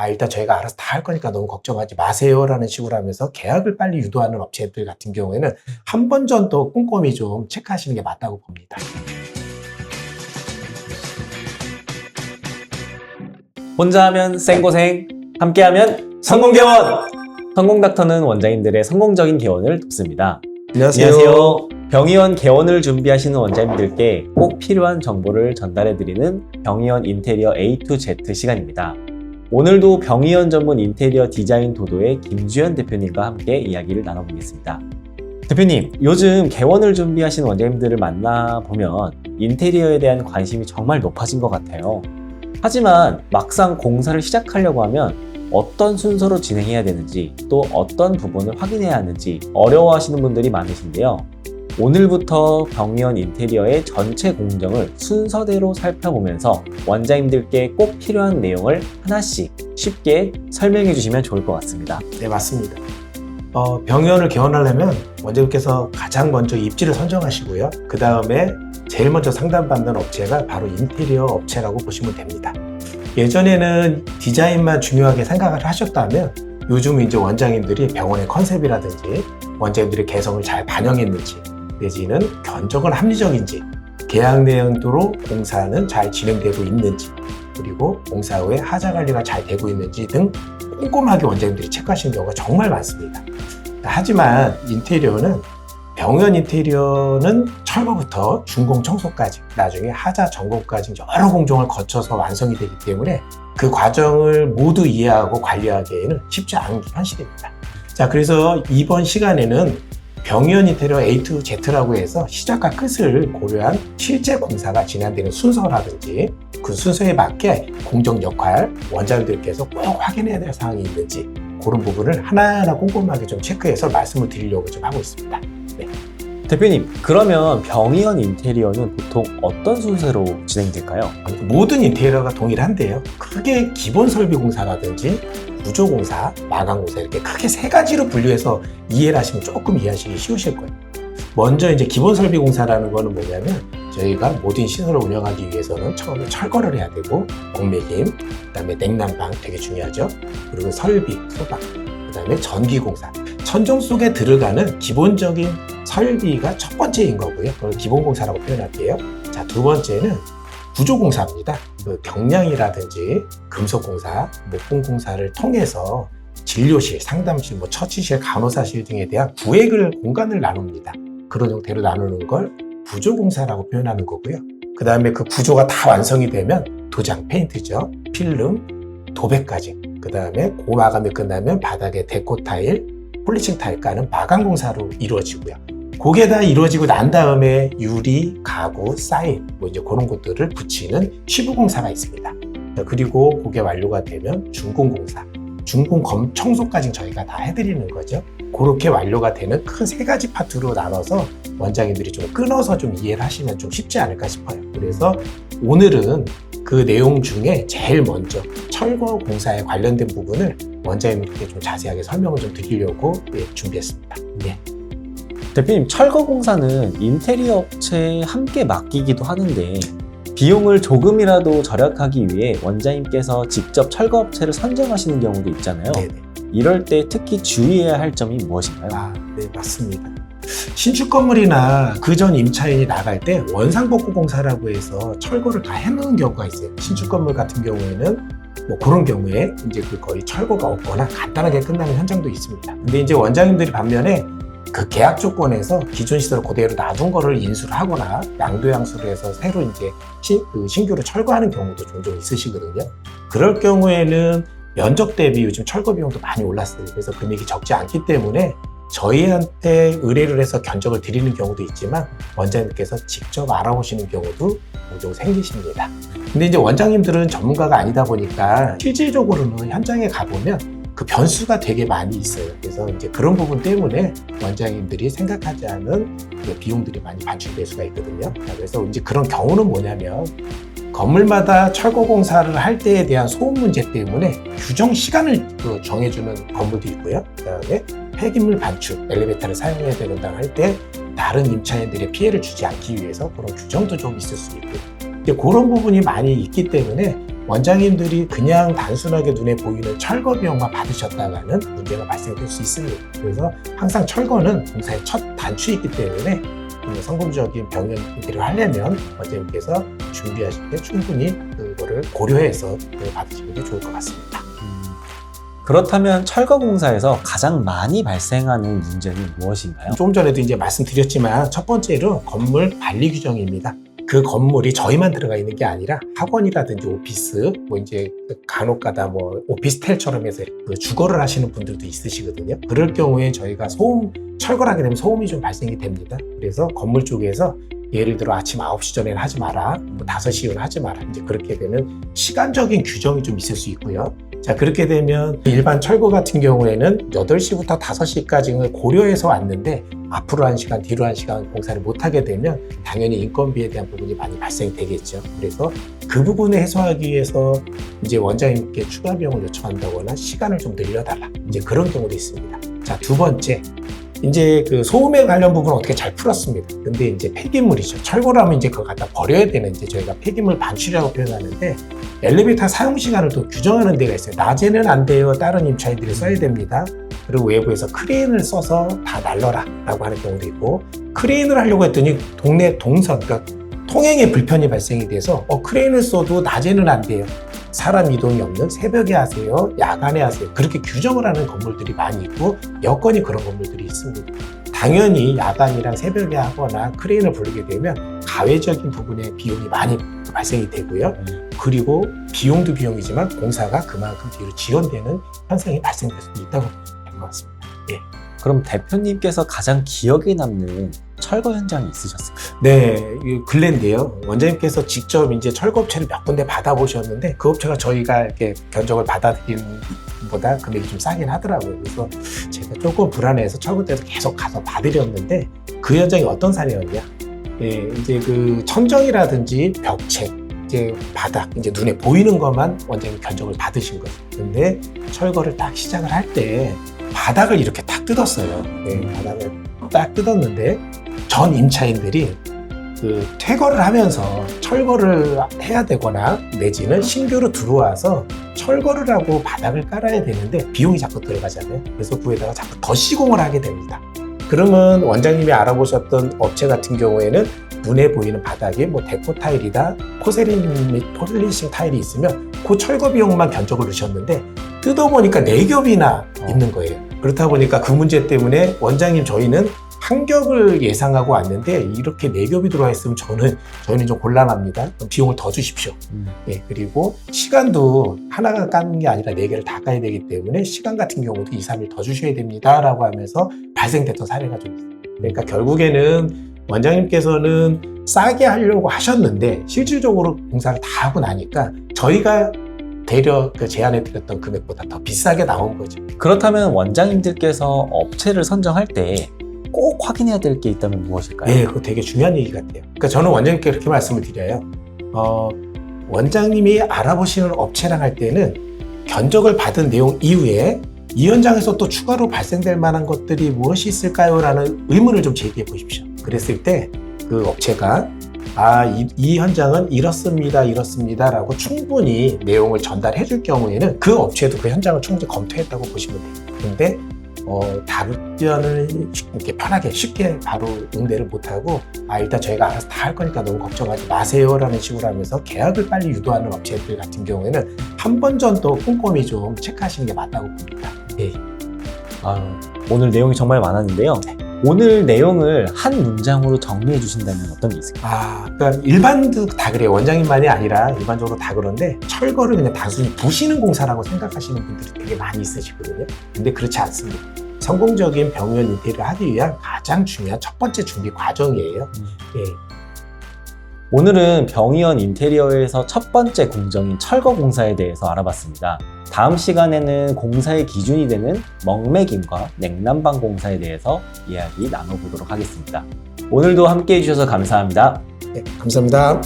일단 저희가 알아서 다 할 거니까 너무 걱정하지 마세요라는 식으로 하면서 계약을 빨리 유도하는 업체들 같은 경우에는 한 번 정도 꼼꼼히 좀 체크하시는 게 맞다고 봅니다. 혼자 하면 생고생, 함께 하면 성공개원! 성공닥터는 원장님들의 성공적인 개원을 돕습니다. 안녕하세요. 병의원 개원을 준비하시는 원장님들께 꼭 필요한 정보를 전달해드리는 병의원 인테리어 A to Z 시간입니다. 오늘도 병의원 전문 인테리어 디자인 도도의 김주현 대표님과 함께 이야기를 나눠보겠습니다. 대표님, 요즘 개원을 준비하시는 원장님들을 만나보면 인테리어에 대한 관심이 정말 높아진 것 같아요. 하지만 막상 공사를 시작하려고 하면 어떤 순서로 진행해야 되는지, 또 어떤 부분을 확인해야 하는지 어려워하시는 분들이 많으신데요. 오늘부터 병의원 인테리어의 전체 공정을 순서대로 살펴보면서 원장님들께 꼭 필요한 내용을 하나씩 쉽게 설명해 주시면 좋을 것 같습니다. 네, 맞습니다. 병의원을 개원하려면 원장님께서 가장 먼저 입지를 선정하시고요. 그 다음에 제일 먼저 상담받는 업체가 바로 인테리어 업체라고 보시면 됩니다. 예전에는 디자인만 중요하게 생각을 하셨다면 요즘은 이제 원장님들이 병원의 컨셉이라든지 원장님들의 개성을 잘 반영했는지 내지는 견적은 합리적인지 계약 내용대로 공사는 잘 진행되고 있는지 그리고 공사 후에 하자 관리가 잘 되고 있는지 등 꼼꼼하게 원장님들이 체크하시는 경우가 정말 많습니다. 하지만 병의원 인테리어는 철거부터 준공 청소까지 나중에 하자 점검까지 여러 공정을 거쳐서 완성이 되기 때문에 그 과정을 모두 이해하고 관리하기에는 쉽지 않은 게 현실입니다. 자, 그래서 이번 시간에는 병의원 인테리어 A to Z라고 해서 시작과 끝을 고려한 실제 공사가 진행되는 순서라든지 그 순서에 맞게 공정 역할, 원장님들께서 꼭 확인해야 될 사항이 있는지 그런 부분을 하나하나 꼼꼼하게 좀 체크해서 말씀을 드리려고 좀 하고 있습니다. 네. 대표님, 그러면 병의원 인테리어는 보통 어떤 순서로 진행될까요? 모든 인테리어가 동일한데요. 크게 기본 설비 공사라든지 구조공사, 마감공사 이렇게 크게 세 가지로 분류해서 이해를 하시면 조금 이해하시기 쉬우실 거예요. 먼저 이제 기본 설비 공사라는 거는 뭐냐면 저희가 모든 시설을 운영하기 위해서는 처음에 철거를 해야 되고 공매김, 그다음에 냉난방 되게 중요하죠. 그리고 설비, 소방, 그다음에 전기공사. 천정 속에 들어가는 기본적인 설비가 첫 번째인 거고요. 그걸 기본공사라고 표현할게요. 자, 두 번째는 구조공사입니다. 그 경량이라든지 금속공사, 목공공사를 통해서 진료실, 상담실, 처치실, 간호사실 등에 대한 공간을 나눕니다. 그런 형태로 나누는 걸 구조공사라고 표현하는 거고요. 그 다음에 그 구조가 다 완성이 되면 도장, 페인트죠. 필름, 도배까지. 그 다음에 그 마감이 끝나면 바닥에 데코 타일, 폴리싱 타일 까는 마감공사로 이루어지고요. 그게 다 이루어지고 난 다음에 유리, 가구, 사인 이제 그런 것들을 붙이는 시부공사가 있습니다. 그리고 그게 완료가 되면 준공공사, 준공 청소까지 저희가 다 해드리는 거죠. 그렇게 완료가 되는 큰 세 가지 파트로 나눠서 원장님들이 좀 끊어서 좀 이해를 하시면 좀 쉽지 않을까 싶어요. 그래서 오늘은 그 내용 중에 제일 먼저 철거 공사에 관련된 부분을 원장님께 좀 자세하게 설명을 좀 드리려고 준비했습니다. 네. 대표님, 철거 공사는 인테리어 업체에 함께 맡기기도 하는데 비용을 조금이라도 절약하기 위해 원장님께서 직접 철거 업체를 선정하시는 경우도 있잖아요. 네네. 이럴 때 특히 주의해야 할 점이 무엇인가요? 네, 맞습니다. 신축 건물이나 그전 임차인이 나갈 때 원상복구 공사라고 해서 철거를 다 해놓은 경우가 있어요. 신축 건물 같은 경우에는 그런 경우에 이제 거의 철거가 없거나 간단하게 끝나는 현장도 있습니다. 근데 이제 원장님들이 반면에 그 계약 조건에서 기존 시설을 그대로 놔둔 거를 인수를 하거나 양도양수를 해서 새로 이제 신규로 철거하는 경우도 종종 있으시거든요. 그럴 경우에는 면적 대비 요즘 철거 비용도 많이 올랐어요. 그래서 금액이 적지 않기 때문에 저희한테 의뢰를 해서 견적을 드리는 경우도 있지만 원장님께서 직접 알아보시는 경우도 종종 생기십니다. 근데 이제 원장님들은 전문가가 아니다 보니까 실질적으로는 현장에 가보면 그 변수가 되게 많이 있어요. 그래서 이제 그런 부분 때문에 원장님들이 생각하지 않은 비용들이 많이 반출될 수가 있거든요. 그래서 이제 그런 경우는 뭐냐면 건물마다 철거 공사를 할 때에 대한 소음 문제 때문에 규정 시간을 정해주는 건물도 있고요. 그다음에 폐기물 반출, 엘리베이터를 사용해야 된다 할 때 다른 임차인들의 피해를 주지 않기 위해서 그런 규정도 좀 있을 수 있고요. 그런 부분이 많이 있기 때문에 원장님들이 그냥 단순하게 눈에 보이는 철거 비용만 받으셨다가는 문제가 발생될 수 있습니다. 그래서 항상 철거는 공사의 첫 단추이기 때문에 성공적인 병원 인테리어를 하려면 원장님께서 준비하실 때 충분히 그거를 고려해서 받으시는 게 좋을 것 같습니다. 그렇다면 철거 공사에서 가장 많이 발생하는 문제는 무엇인가요? 조금 전에도 이제 말씀드렸지만 첫 번째로 건물 관리 규정입니다. 그 건물이 저희만 들어가 있는 게 아니라 학원이라든지 오피스, 뭐 이제 간혹가다 뭐 오피스텔처럼 해서 그 주거를 하시는 분들도 있으시거든요. 그럴 경우에 저희가 철거를 하게 되면 소음이 좀 발생이 됩니다. 그래서 건물 쪽에서 예를 들어 아침 9시 전에는 하지 마라, 뭐 5시 이후는 하지 마라. 이제 그렇게 되면 시간적인 규정이 좀 있을 수 있고요. 자, 그렇게 되면 일반 철거 같은 경우에는 8시부터 5시까지는 고려해서 왔는데 앞으로 1시간, 뒤로 1시간 공사를 못하게 되면 당연히 인건비에 대한 부분이 많이 발생이 되겠죠. 그래서 그 부분을 해소하기 위해서 이제 원장님께 추가 비용을 요청한다거나 시간을 좀 늘려달라. 이제 그런 경우도 있습니다. 자, 두 번째. 이제 그 소음에 관련 부분은 어떻게 잘 풀었습니다. 근데 이제 폐기물이죠. 철거를 하면 이제 그걸 갖다 버려야 되는 이제 저희가 폐기물 반출이라고 표현하는데 엘리베이터 사용 시간을 또 규정하는 데가 있어요. 낮에는 안 돼요. 다른 임차인들이 써야 됩니다. 그리고 외부에서 크레인을 써서 다 날러라 라고 하는 경우도 있고 크레인을 하려고 했더니 동네 동선, 그러니까 통행에 불편이 발생이 돼서 크레인을 써도 낮에는 안 돼요. 사람 이동이 없는 새벽에 하세요, 야간에 하세요. 그렇게 규정을 하는 건물들이 많이 있고 여건이 그런 건물들이 있습니다. 당연히 야간이랑 새벽에 하거나 크레인을 부르게 되면 가외적인 부분에 비용이 많이 발생이 되고요. 그리고 비용도 비용이지만 공사가 그만큼 뒤로 지연되는 현상이 발생될 수도 있다고 할 것 같습니다. 예. 그럼 대표님께서 가장 기억에 남는 철거 현장이 있으셨을까요? 네, 근래인데요. 원장님께서 직접 이제 철거업체를 몇 군데 받아보셨는데 그 업체가 저희가 이렇게 견적을 받아들이는 것보다 금액이 좀 싸긴 하더라고요. 그래서 제가 조금 불안해서 철거대에서 계속 가서 봐드렸는데 그 현장이 어떤 사례였냐? 예, 이제 그 천정이라든지 벽체, 이제 바닥, 이제 눈에 보이는 것만 원장님 견적을 받으신 거예요. 근데 철거를 딱 시작을 할 때 바닥을 이렇게 딱 뜯었어요. 네, 바닥을 딱 뜯었는데 전 임차인들이 그 퇴거를 하면서 철거를 해야 되거나 내지는 신규로 들어와서 철거를 하고 바닥을 깔아야 되는데 비용이 자꾸 들어가잖아요. 그래서 그에다가 자꾸 더 시공을 하게 됩니다. 그러면 원장님이 알아보셨던 업체 같은 경우에는 눈에 보이는 바닥에 뭐 데코 타일이다, 포세린 및 폴리싱 타일이 있으면 그 철거 비용만 견적을 넣으셨는데 뜯어보니까 4겹이나 있는 거예요. 그렇다 보니까 그 문제 때문에 원장님 저희는 한 겹을 예상하고 왔는데 이렇게 4겹이 들어와 있으면 저희는 좀 곤란합니다. 그럼 비용을 더 주십시오. 예, 그리고 시간도 하나가 까는 게 아니라 4개를 다 까야 되기 때문에 시간 같은 경우도 2, 3일 더 주셔야 됩니다. 라고 하면서 발생됐던 사례가 좀 있어요. 그러니까 결국에는 원장님께서는 싸게 하려고 하셨는데 실질적으로 공사를 다 하고 나니까 저희가 대려 제안해드렸던 금액보다 더 비싸게 나온 거죠. 그렇다면 원장님들께서 업체를 선정할 때 꼭 확인해야 될 게 있다면 무엇일까요? 네, 그거 되게 중요한 얘기 같아요. 그러니까 저는 원장님께 그렇게 말씀을 드려요. 원장님이 알아보시는 업체랑 할 때는 견적을 받은 내용 이후에 이 현장에서 또 추가로 발생될 만한 것들이 무엇이 있을까요? 라는 의문을 좀 제기해 보십시오. 그랬을 때 그 업체가 이 현장은 이렇습니다 라고 충분히 내용을 전달해 줄 경우에는 그 업체도 그 현장을 충분히 검토했다고 보시면 돼요. 근데 답변을 이렇게 편하게 쉽게 바로 응대를 못하고 일단 저희가 알아서 다 할 거니까 너무 걱정하지 마세요 라는 식으로 하면서 계약을 빨리 유도하는 업체들 같은 경우에는 한 번 정도 꼼꼼히 좀 체크하시는 게 맞다고 봅니다. 예. 오늘 내용이 정말 많았는데요. 오늘 내용을 한 문장으로 정리해 주신다면 어떤 게 있을까요? 그러니까 일반도 다 그래요. 원장님만이 아니라 일반적으로 다 그런데 철거를 그냥 단순히 부시는 공사라고 생각하시는 분들이 되게 많이 있으시거든요. 근데 그렇지 않습니다. 성공적인 병원 인테리어를 하기 위한 가장 중요한 첫 번째 준비 과정이에요. 예. 오늘은 병의원 인테리어에서 첫 번째 공정인 철거 공사에 대해서 알아봤습니다. 다음 시간에는 공사의 기준이 되는 먹매김과 냉난방 공사에 대해서 이야기 나눠보도록 하겠습니다. 오늘도 함께 해주셔서 감사합니다. 네, 감사합니다.